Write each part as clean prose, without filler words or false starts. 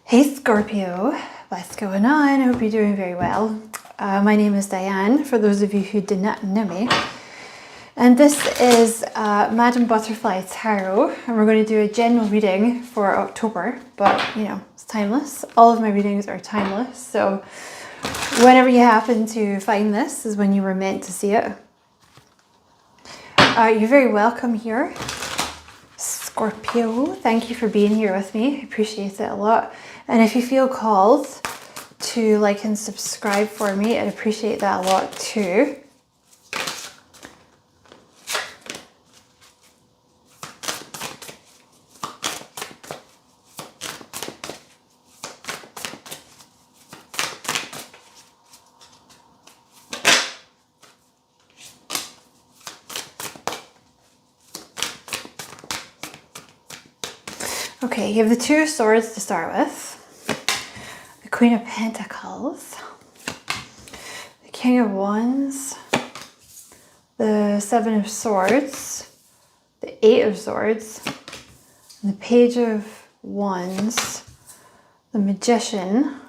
Hey Scorpio, what's going on? I hope you're doing very well. My name is Diane, for those of you who do not know me. And this is Madam Butterfly Tarot, and we're going to do a general reading for October, but you know, it's timeless. All of my readings are timeless, so whenever you happen to find this is when you were meant to see it. You're very welcome here, Scorpio. Thank you for being here with me. I appreciate it a lot. And if you feel called to like and subscribe for me, I'd appreciate that a lot too. Okay, you have the Two of Swords to start with, the Queen of Pentacles, the King of Wands, the Seven of Swords, the Eight of Swords, and the Page of Wands, the Magician.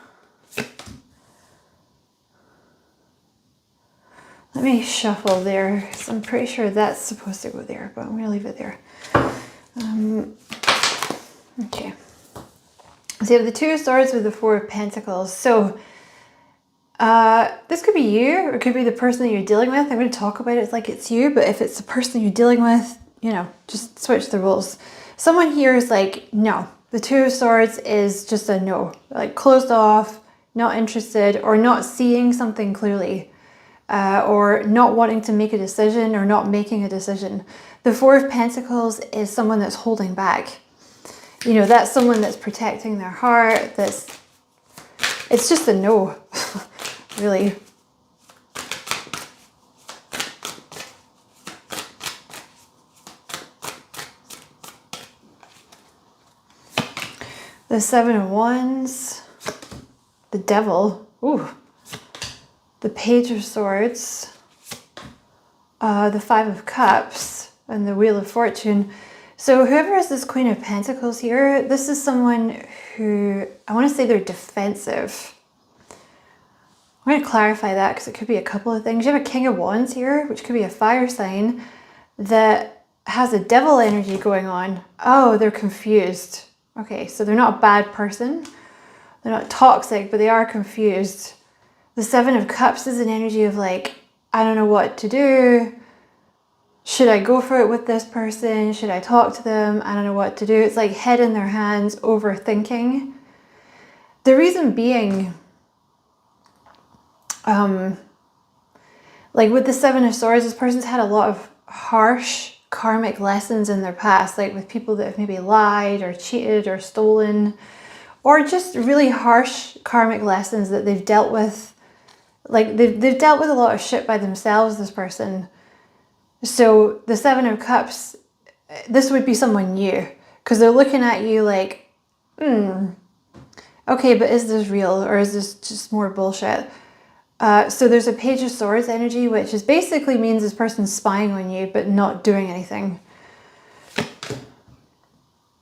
Let me shuffle there, because I'm pretty sure that's supposed to go there, but I'm going to leave it there. Okay, so you have the Two of Swords with the Four of Pentacles. So this could be you, or it could be the person that you're dealing with. I'm going to talk about it like it's you, but if it's the person you're dealing with, you know, just switch the roles. Someone here is like, no, the Two of Swords is just a no, like closed off, not interested, or not seeing something clearly, or not wanting to make a decision, or not making a decision. The Four of Pentacles is someone that's holding back. You know, that's someone that's protecting their heart. It's just a no, really. The Seven of Wands, the Devil, ooh, the Page of Swords, the Five of Cups, and the Wheel of Fortune. So whoever is this Queen of Pentacles here, this is someone who, I want to say they're defensive. I'm going to clarify that because it could be a couple of things. You have a King of Wands here, which could be a fire sign that has a devil energy going on. Oh, they're confused. Okay, so they're not a bad person. They're not toxic, but they are confused. The Seven of Cups is an energy of like, I don't know what to do. Should I go for it with this person? Should I talk to them? I don't know what to do. It's like head in their hands, overthinking. The reason being, like with the Seven of Swords, this person's had a lot of harsh karmic lessons in their past, like with people that have maybe lied or cheated or stolen, or just really harsh karmic lessons that they've dealt with. Like they've dealt with a lot of shit by themselves, this person. So the Seven of Cups, this would be someone new, because they're looking at you like, okay, but is this real, or is this just more bullshit? So there's a Page of Swords energy, which is basically means this person's spying on you, but not doing anything.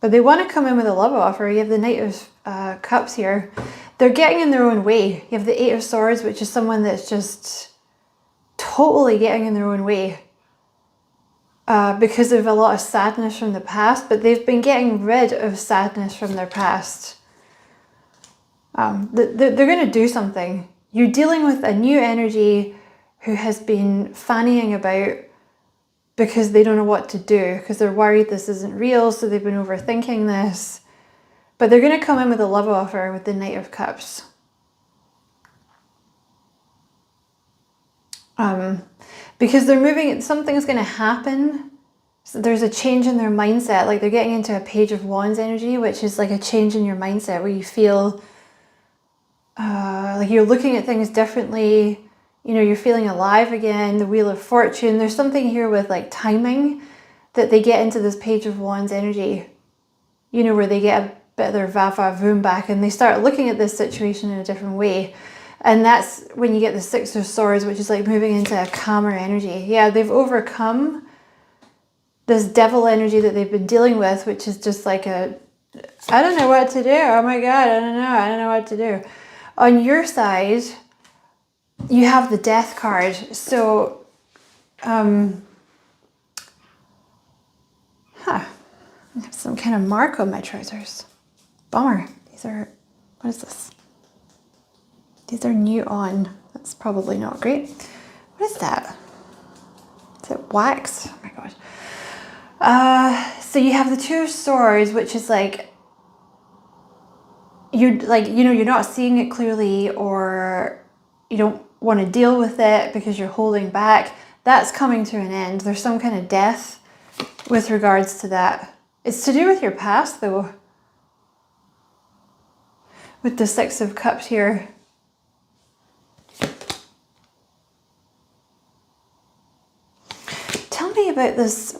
But they want to come in with a love offer. You have the Knight of Cups here. They're getting in their own way. You have the Eight of Swords, which is someone that's just totally getting in their own way. Because of a lot of sadness from the past, but they've been getting rid of sadness from their past. They're going to do something. You're dealing with a new energy who has been fannying about because they don't know what to do, because they're worried this isn't real, so they've been overthinking this. But they're going to come in with a love offer with the Knight of Cups. Because they're moving, something's going to happen. So there's a change in their mindset. Like they're getting into a Page of Wands energy, which is like a change in your mindset where you feel like you're looking at things differently. You know, you're feeling alive again. The Wheel of Fortune. There's something here with like timing that they get into this Page of Wands energy. You know, where they get a bit of their va-va-voom back and they start looking at this situation in a different way. And that's when you get the Six of Swords, which is like moving into a calmer energy. Yeah, they've overcome this devil energy that they've been dealing with, which is just like a I don't know what to do. Oh my God, I don't know. I don't know what to do. On your side, you have the Death card. So, I have some kind of mark on my trousers. Bummer. These are, what is this? These are new on. That's probably not great. What is that? Is it wax? Oh my God. So you have the Two of Swords, which is like, you're like, you know, you're not seeing it clearly, or you don't want to deal with it because you're holding back. That's coming to an end. There's some kind of death with regards to that. It's to do with your past though. With the Six of Cups here. Tell me about this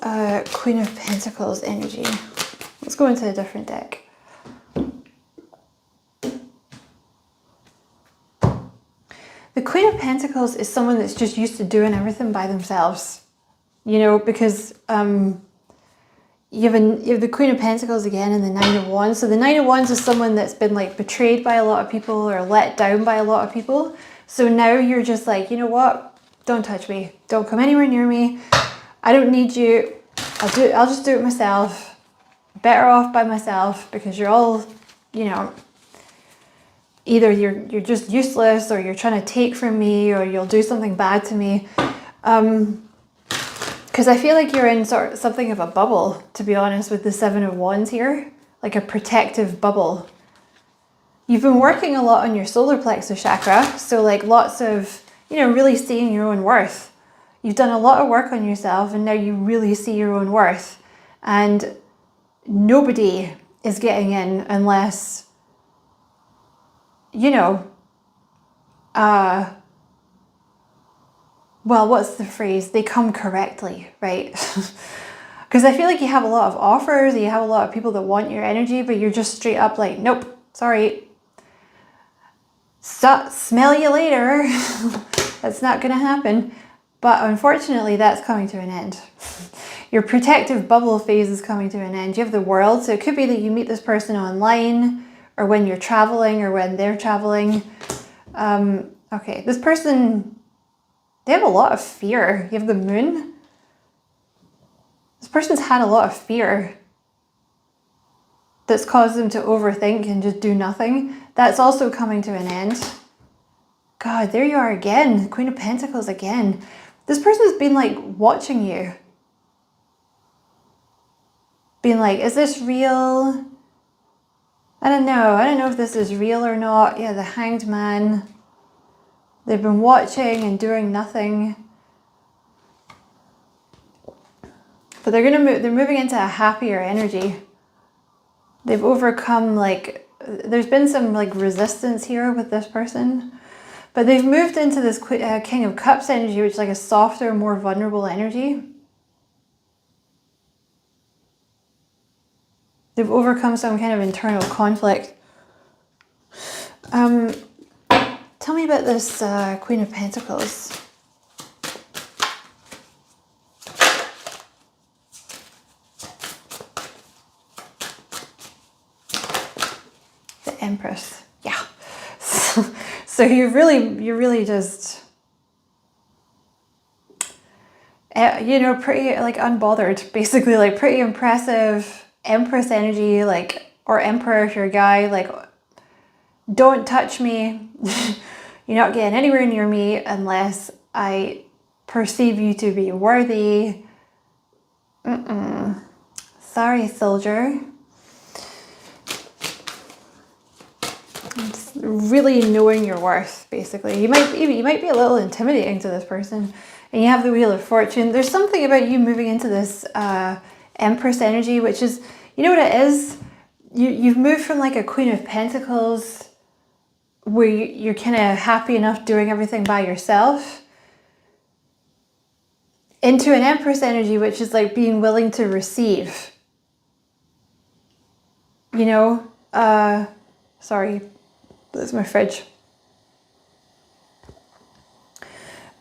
Queen of Pentacles energy. Let's go into a different deck. The Queen of Pentacles is someone that's just used to doing everything by themselves. You know, because you have the Queen of Pentacles again and the Nine of Wands. So the Nine of Wands is someone that's been like betrayed by a lot of people or let down by a lot of people. So now you're just like, you know what? Don't touch me. Don't come anywhere near me. I don't need you. I'll just do it myself. Better off by myself, because you're all, you know, either you're just useless, or you're trying to take from me, or you'll do something bad to me. Because I feel like you're in sort of something of a bubble, to be honest, with the Seven of Wands here. Like a protective bubble. You've been working a lot on your solar plexus chakra. So like lots of, you know, really seeing your own worth. You've done a lot of work on yourself, and now you really see your own worth. And nobody is getting in unless, you know, well, what's the phrase? They come correctly, right? Because I feel like you have a lot of offers, you have a lot of people that want your energy, but you're just straight up like, nope, sorry. Smell you later. That's not going to happen. But unfortunately, that's coming to an end. Your protective bubble phase is coming to an end. You have the World, so it could be that you meet this person online, or when you're traveling, or when they're traveling. Okay, this person, they have a lot of fear. You have the Moon. This person's had a lot of fear that's caused them to overthink and just do nothing. That's also coming to an end. God, there you are again. Queen of Pentacles again. This person's been like watching you. Being like, is this real? I don't know. I don't know if this is real or not. Yeah, the Hanged Man. They've been watching and doing nothing. But they're gonna move. They're moving into a happier energy. They've overcome, like, there's been some like resistance here with this person, but they've moved into this King of Cups energy, which is like a softer, more vulnerable energy. They've overcome some kind of internal conflict. Tell me about this Queen of Pentacles. The Empress. Yeah. So you're really just, you know, pretty like unbothered, basically, like pretty impressive Empress energy, like, or Emperor if you're a guy, like, don't touch me. You're not getting anywhere near me unless I perceive you to be worthy. Sorry, soldier. It's really knowing your worth, basically. You might be a little intimidating to this person. And you have the Wheel of Fortune. There's something about you moving into this Empress energy, which is, you know what it is? You've moved from like a Queen of Pentacles, where you're kind of happy enough doing everything by yourself, into an Empress energy, which is like being willing to receive. You know, sorry, that's my fridge.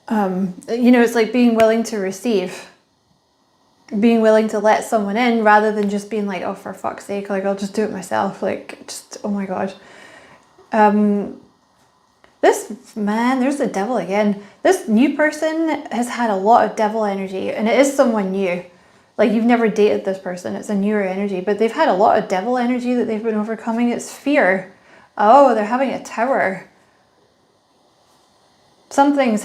You know, it's like being willing to receive. being willing to let someone in rather than just being like, oh, for fuck's sake, like, I'll just do it myself. Like, just, oh my God. This, man, there's the devil again. This new person has had a lot of devil energy, and it is someone new. Like, you've never dated this person. It's a newer energy, but they've had a lot of devil energy that they've been overcoming. It's fear. Oh, they're having a tower. Something's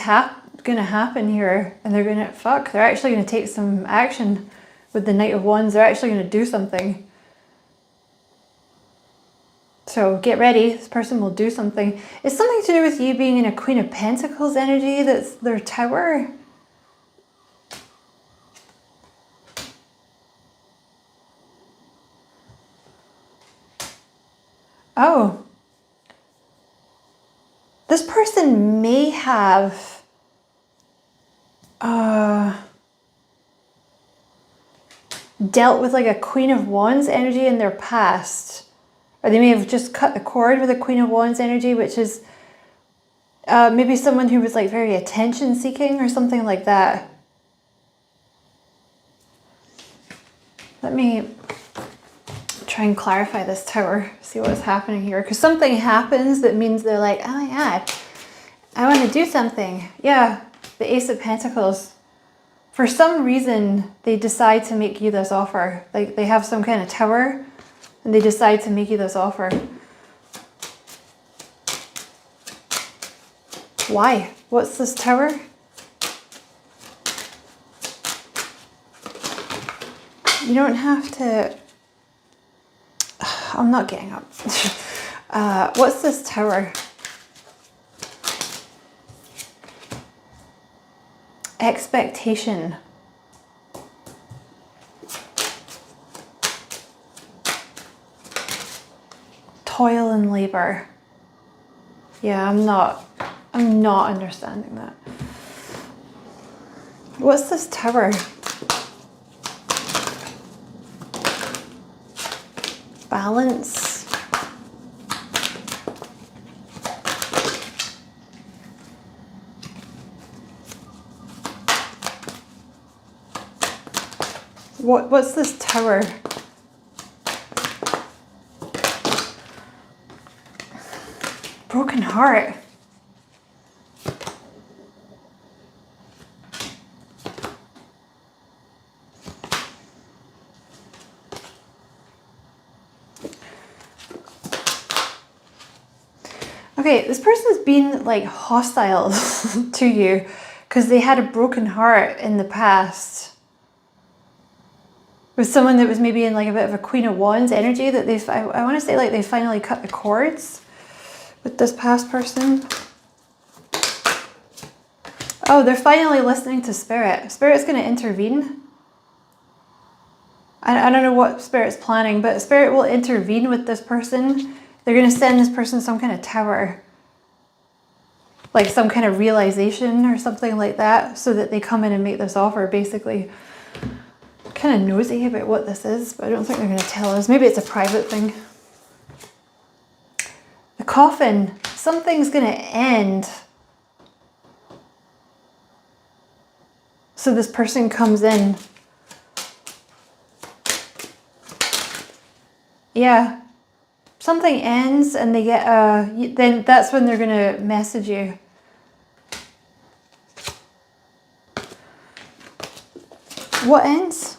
gonna happen here, and they're actually gonna take some action with the Knight of Wands. They're actually gonna do something. So get ready, this person will do something. It's something to do with you being in a Queen of Pentacles energy. That's their tower. Oh. This person may have dealt with like a Queen of Wands energy in their past. Or they may have just cut the cord with a Queen of Wands energy, which is maybe someone who was like very attention seeking or something like that. Let me try and clarify this tower, see what's happening here. Because something happens that means they're like, oh my God, I want to do something. Yeah, the Ace of Pentacles. For some reason, they decide to make you this offer. Like they have some kind of tower and they decide to make you this offer. Why? What's this tower? You don't have to... I'm not getting up. What's this tower? Expectation. Toil and labor. Yeah, I'm not understanding that. What's this tower? Balance. What's this tower? Broken heart. Okay, this person's been like hostile to you because they had a broken heart in the past. With someone that was maybe in like a bit of a Queen of Wands energy that I want to say like they finally cut the cords with this past person. Oh, they're finally listening to Spirit. Spirit's going to intervene. I don't know what Spirit's planning, but Spirit will intervene with this person. They're going to send this person some kind of tower. Like some kind of realization or something like that, so that they come in and make this offer, basically. I'm kind of nosy about what this is, but I don't think they're going to tell us. Maybe it's a private thing. The coffin. Something's going to end. So this person comes in. Yeah. Something ends and they get, then that's when they're going to message you. What ends?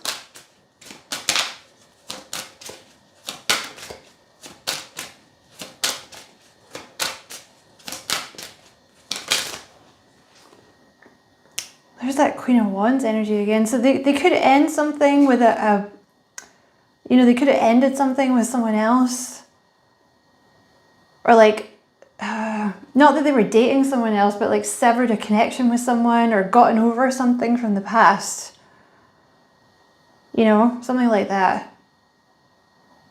There's that Queen of Wands energy again. So they could end something with you know, they could have ended something with someone else. Or like, not that they were dating someone else, but like severed a connection with someone or gotten over something from the past. You know, something like that.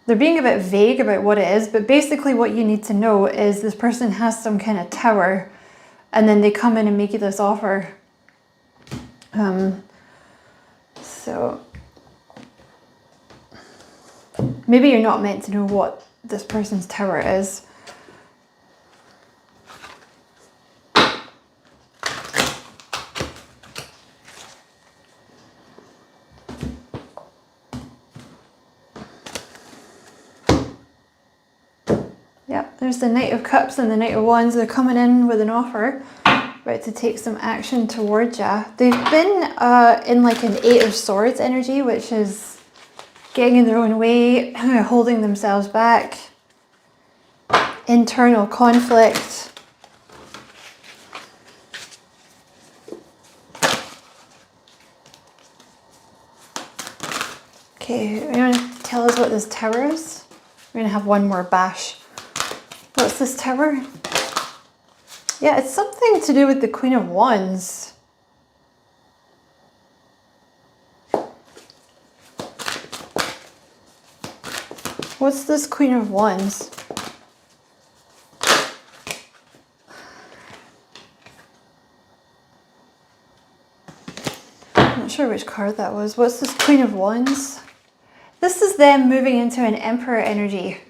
They're being a bit vague about what it is, but basically what you need to know is this person has some kind of tower and then they come in and make you this offer. So maybe you're not meant to know what this person's tower is. There's the Knight of Cups and the Knight of Wands. They're coming in with an offer, about to take some action towards ya. They've been in like an Eight of Swords energy, which is getting in their own way, holding themselves back, internal conflict. Okay, are you going to tell us what this Tower is? We're going to have one more bash. What's this Tower? Yeah, it's something to do with the Queen of Wands. What's this Queen of Wands? I'm not sure which card that was. What's this Queen of Wands? This is them moving into an Emperor energy.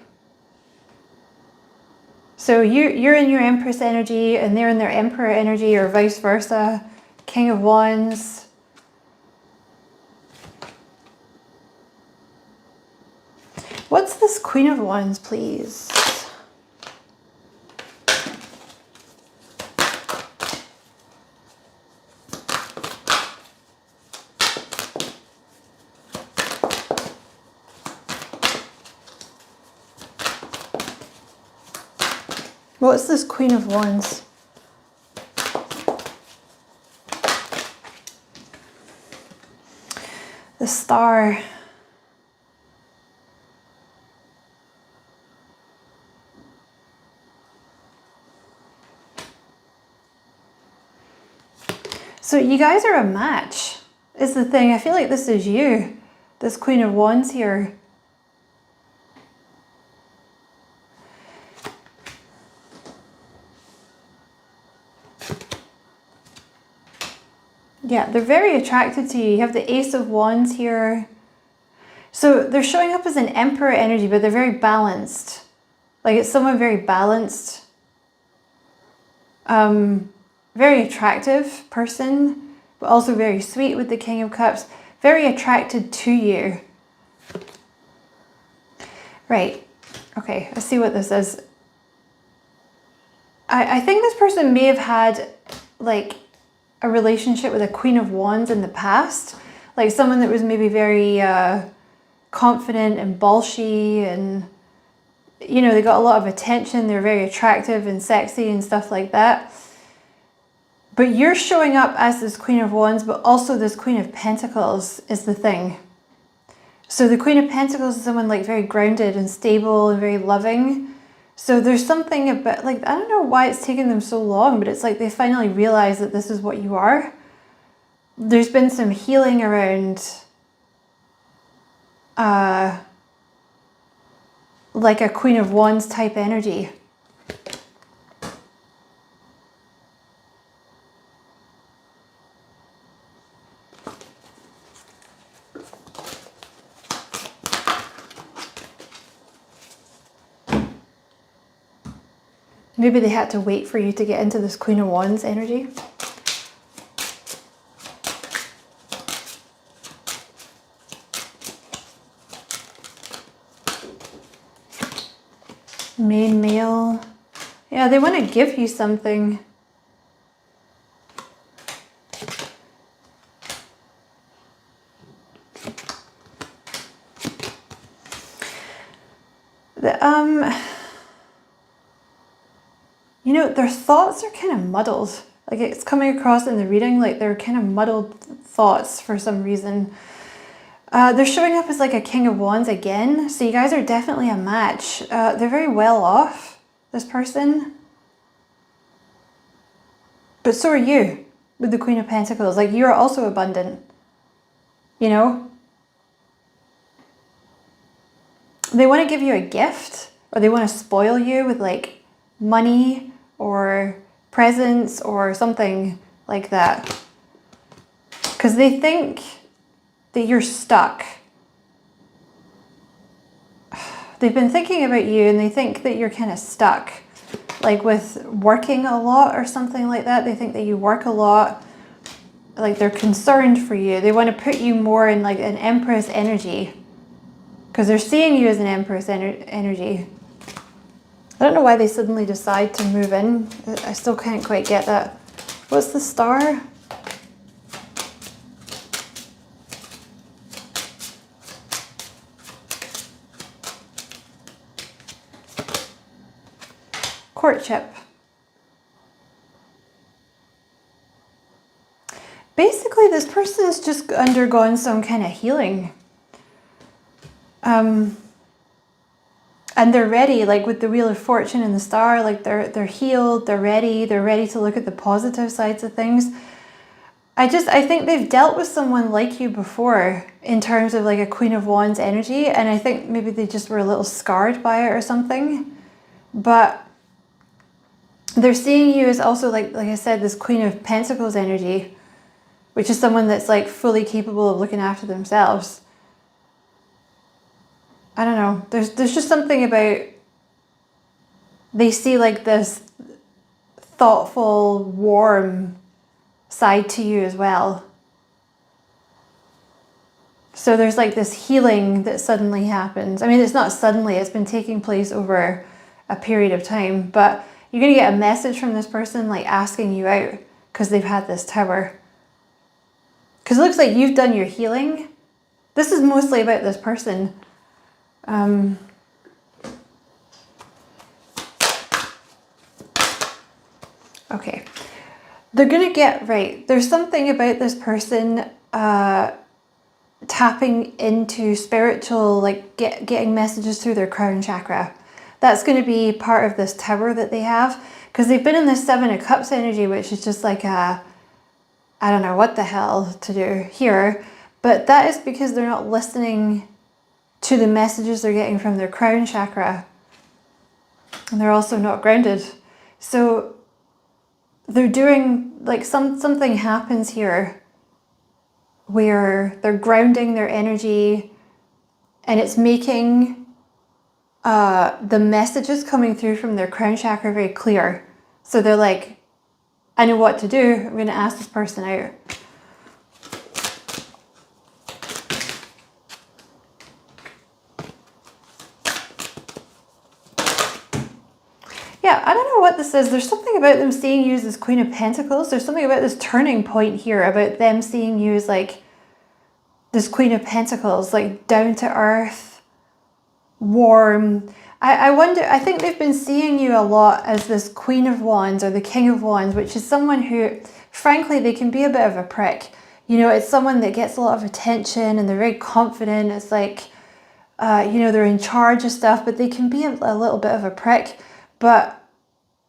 So you're in your Empress energy and they're in their Emperor energy, or vice versa. King of Wands. What's this Queen of Wands, please? What's this Queen of Wands? The Star. So you guys are a match, is the thing. I feel like this is you, this Queen of Wands here. Yeah, they're very attracted to you. You have the Ace of Wands here. So they're showing up as an Emperor energy, but they're very balanced. Like it's someone very balanced. Very attractive person, but also very sweet with the King of Cups. Very attracted to you. Right. Okay, I see what this is. I think this person may have had like a relationship with a Queen of Wands in the past. Like someone that was maybe very confident and bolshy, and you know, they got a lot of attention. They're very attractive and sexy and stuff like that. But you're showing up as this Queen of Wands, but also this Queen of Pentacles is the thing. So the Queen of Pentacles is someone like very grounded and stable and very loving. So there's something about, like, I don't know why it's taken them so long, but it's like they finally realize that this is what you are. There's been some healing around like a Queen of Wands type energy. Maybe they had to wait for you to get into this Queen of Wands energy. Main male. Yeah, they want to give you something. You know, their thoughts are kind of muddled. Like it's coming across in the reading, like they're kind of muddled thoughts for some reason. They're showing up as like a King of Wands again. So you guys are definitely a match. They're very well off, this person. But so are you with the Queen of Pentacles. Like you're also abundant, you know? They want to give you a gift, or they want to spoil you with like money or presents or something like that. Because they think that you're stuck. They've been thinking about you and they think that you're kind of stuck. Like with working a lot or something like that. They think that you work a lot. Like they're concerned for you. They want to put you more in like an Empress energy. Because they're seeing you as an Empress energy. I don't know why they suddenly decide to move in. I still can't quite get that. What's the star? Courtship. Basically, this person has just undergone some kind of healing. And they're ready, like with the Wheel of Fortune and the star, like they're healed, they're ready to look at the positive sides of things. I think they've dealt with someone like you before in terms of like a Queen of Wands energy, and I think maybe they just were a little scarred by it or something. But they're seeing you as also like I said, this Queen of Pentacles energy, which is someone that's like fully capable of looking after themselves. I don't know. There's just something about, they see like this thoughtful, warm side to you as well. So there's like this healing that suddenly happens. I mean, it's not suddenly, it's been taking place over a period of time, but you're going to get a message from this person like asking you out because they've had this Tower. Because it looks like you've done your healing. This is mostly about this person. Okay. They're going to get right. There's something about this person tapping into spiritual, like getting messages through their crown chakra. That's going to be part of this Tower that they have. Because they've been in this 7 of Cups energy, which is just like a, I don't know what the hell to do here, but that is because they're not listening to the messages they're getting from their crown chakra. And they're also not grounded. So they're doing, like something happens here where they're grounding their energy, and it's making the messages coming through from their crown chakra very clear. So they're like, I know what to do. I'm going to ask this person out. Yeah, I don't know what this is. There's something about them seeing you as this Queen of Pentacles. There's something about this turning point here, about them seeing you as like this Queen of Pentacles, like down to earth, warm. I wonder, I think they've been seeing you a lot as this Queen of Wands or the King of Wands, which is someone who, frankly, they can be a bit of a prick. You know, it's someone that gets a lot of attention and they're very confident. It's like, you know, they're in charge of stuff, but they can be a little bit of a prick. But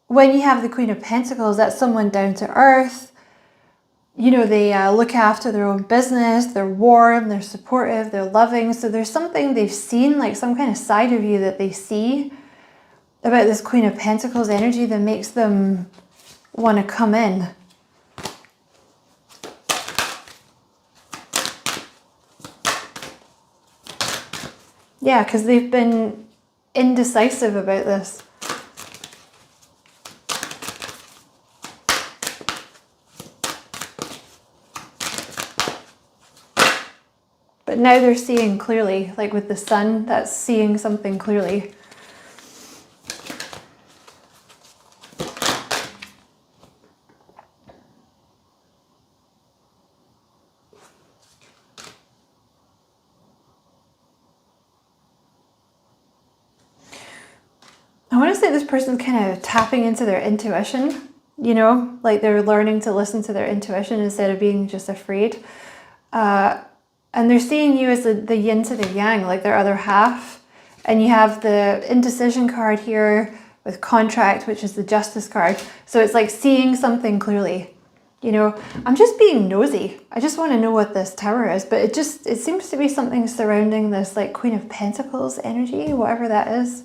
when you have the Queen of Pentacles, that's someone down to earth. You know, they look after their own business, they're warm, they're supportive, they're loving. So there's something they've seen, like some kind of side of you that they see about this Queen of Pentacles energy that makes them want to come in. Yeah, because they've been indecisive about this. But now they're seeing clearly, like with the sun, that's seeing something clearly. I want to say this person's kind of tapping into their intuition, you know, like they're learning to listen to their intuition instead of being just afraid. And they're seeing you as the yin to the yang, like their other half. And you have the indecision card here with contract, which is the justice card. So it's like seeing something clearly. You know, I'm just being nosy. I just want to know what this Tower is. But it seems to be something surrounding this like Queen of Pentacles energy, whatever that is.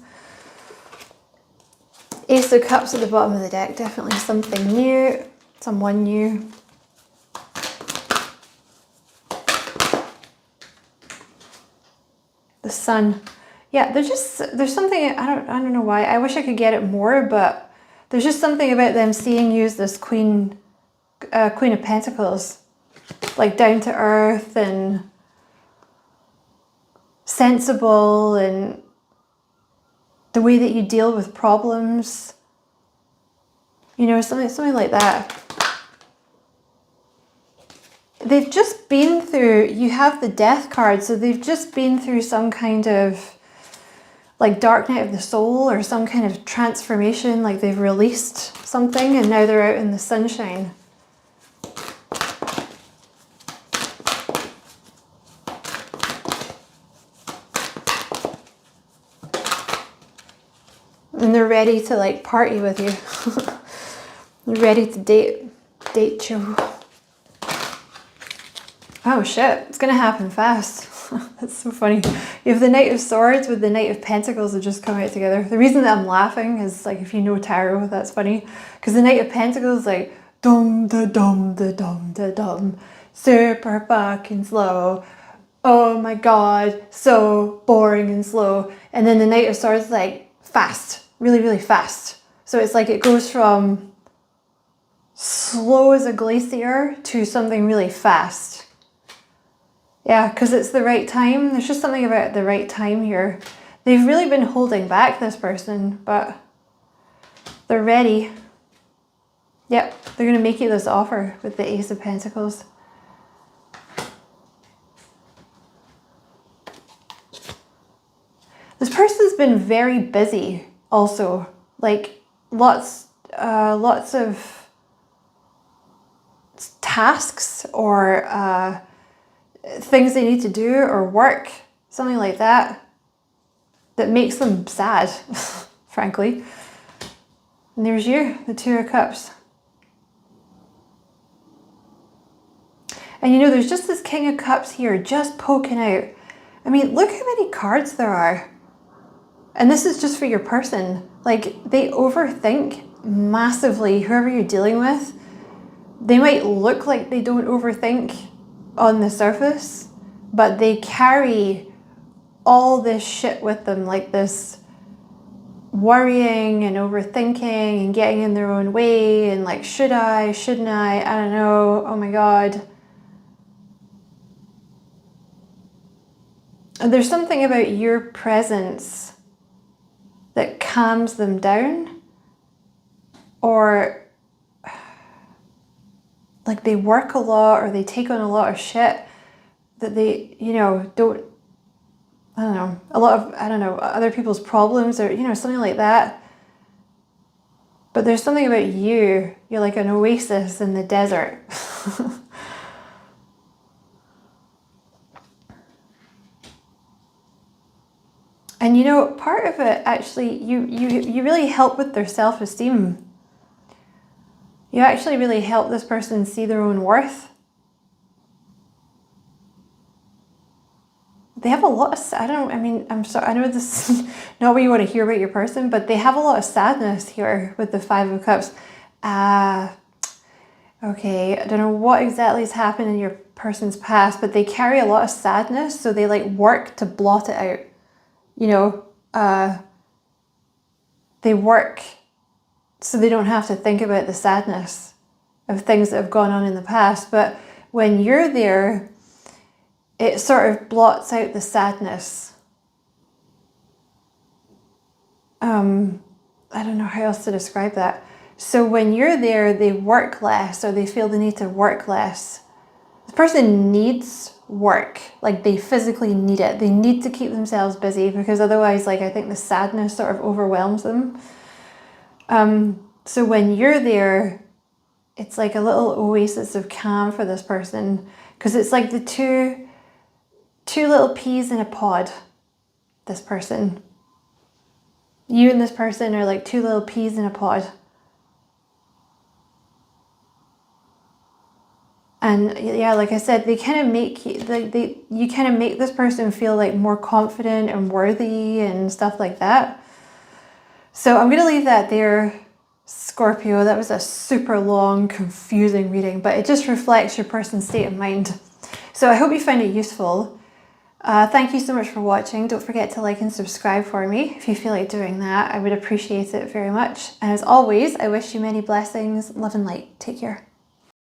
Ace of Cups at the bottom of the deck, definitely something new, someone new. The Sun. Yeah, there's something, I don't know why. I wish I could get it more, but there's just something about them seeing you as this Queen of Pentacles, like down to earth and sensible, and the way that you deal with problems, you know, something like that. They've just been through, you have the Death card, so they've just been through some kind of like dark night of the soul or some kind of transformation, like they've released something and now they're out in the sunshine. And they're ready to like party with you. They're ready to date you. Oh shit, it's gonna happen fast. That's so funny. You have the Knight of Swords with the Knight of Pentacles that just come out together. The reason that I'm laughing is like, if you know tarot, that's funny. Because the Knight of Pentacles is like, dum da dum da dum da dum. Super fucking slow. Oh my god, so boring and slow. And then the Knight of Swords is like, fast. Really, really fast. So it's like it goes from slow as a glacier to something really fast. Yeah, because it's the right time. There's just something about the right time here. They've really been holding back, this person, but they're ready. Yep, they're going to make you this offer with the Ace of Pentacles. This person's been very busy also. Like lots of tasks or things they need to do or work, something like that, that makes them sad, frankly. And there's you, the Two of Cups. And you know, there's just this King of Cups here just poking out. I mean, look how many cards there are. And this is just for your person. Like, they overthink massively, whoever you're dealing with. They might look like they don't overthink on the surface, but they carry all this shit with them, like this worrying and overthinking and getting in their own way and like, should I, shouldn't I don't know, oh my god. And there's something about your presence that calms them down, or like they work a lot or they take on a lot of shit that they, you know, don't, I don't know, a lot of, I don't know, other people's problems or, you know, something like that. But there's something about you, you're like an oasis in the desert. And you know, part of it actually, you really help with their self-esteem. You actually really help this person see their own worth. They have a lot of, I'm sorry, I know this is not what you want to hear about your person, but they have a lot of sadness here with the Five of Cups. Okay, I don't know what exactly has happened in your person's past, but they carry a lot of sadness, so they like work to blot it out. You know, they work so they don't have to think about the sadness of things that have gone on in the past. But when you're there, it sort of blots out the sadness. I don't know how else to describe that. So when you're there, they work less, or they feel the need to work less. This person needs work, like they physically need it. They need to keep themselves busy, because otherwise, like, I think the sadness sort of overwhelms them. So when you're there, it's like a little oasis of calm for this person, because it's like the two little peas in a pod. This person, you and this person are like two little peas in a pod. And yeah, like I said, they kind of make you, like you kind of make this person feel like more confident and worthy and stuff like that. So I'm going to leave that there, Scorpio. That was a super long, confusing reading, but it just reflects your person's state of mind. So I hope you find it useful. Thank you so much for watching. Don't forget to like and subscribe for me if you feel like doing that. I would appreciate it very much. And as always, I wish you many blessings, love and light. Take care.